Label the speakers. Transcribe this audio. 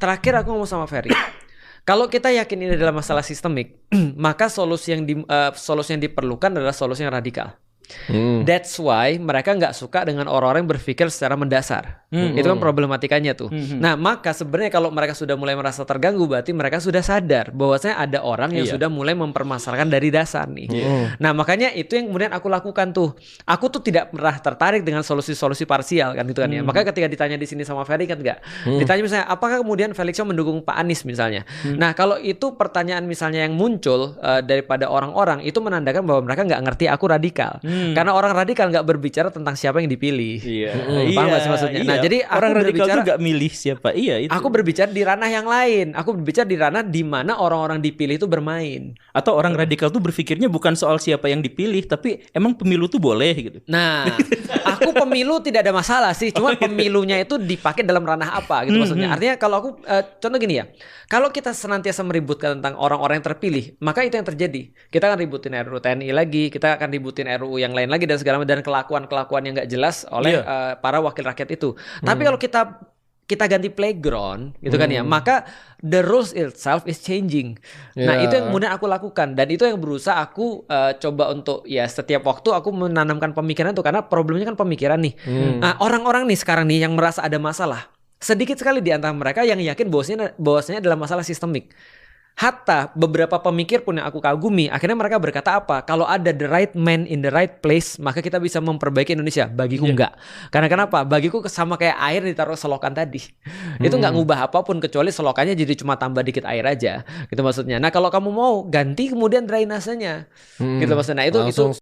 Speaker 1: terakhir aku ngomong sama Ferry. Kalau kita yakin ini adalah masalah sistemik, maka solusi yang diperlukan adalah solusi yang radikal. That's why mereka nggak suka dengan orang-orang yang berpikir secara mendasar. Itu kan problematikanya tuh. Nah, maka sebenarnya kalau mereka sudah mulai merasa terganggu, berarti mereka sudah sadar bahwasanya ada orang yang sudah mulai mempermasalahkan dari dasar nih. Nah, makanya itu yang kemudian aku lakukan tuh. Aku tuh tidak pernah tertarik dengan solusi-solusi parsial kan gitu kan ya. Makanya ketika ditanya di sini sama Ferry kan ditanya misalnya apakah kemudian Felixio mendukung Pak Anies misalnya. Nah, kalau itu pertanyaan misalnya yang muncul daripada orang-orang, itu menandakan bahwa mereka nggak ngerti aku radikal. Karena orang radikal nggak berbicara tentang siapa yang dipilih. Paham nggak sih maksudnya? Nah, jadi
Speaker 2: orang radikal tuh nggak milih siapa. Itu.
Speaker 1: Aku berbicara di ranah yang lain. Aku berbicara di ranah di mana orang-orang dipilih itu bermain.
Speaker 2: Atau orang radikal tuh berpikirnya bukan soal siapa yang dipilih, tapi emang pemilu tuh boleh gitu.
Speaker 1: Nah, aku pemilu tidak ada masalah sih. Cuma pemilunya itu dipakai dalam ranah apa gitu maksudnya. Artinya kalau aku contoh gini ya. Kalau kita senantiasa meributkan tentang orang-orang yang terpilih, maka itu yang terjadi. Kita akan ributin RUU TNI lagi, kita akan ributin RUU yang lain lagi dan segala macam, dan kelakuan-kelakuan yang nggak jelas oleh para wakil rakyat itu. Tapi kalau kita ganti playground gitu kan ya, maka the rules itself is changing. Nah, itu yang kemudian aku lakukan, dan itu yang berusaha aku coba untuk ya setiap waktu aku menanamkan pemikiran itu, karena problemnya kan pemikiran nih. Nah, orang-orang nih sekarang nih yang merasa ada masalah, sedikit sekali di antara mereka yang yakin bahwasanya adalah masalah sistemik. Hatta beberapa pemikir pun yang aku kagumi, akhirnya mereka berkata apa? Kalau ada the right man in the right place, maka kita bisa memperbaiki Indonesia. Bagiku enggak. Karena kenapa? Bagiku sama kayak air ditaruh selokan tadi. Itu nggak ngubah apapun kecuali selokannya jadi cuma tambah dikit air aja. Gitu maksudnya. Nah, kalau kamu mau ganti kemudian drainasenya. Gitu maksudnya. Nah, itu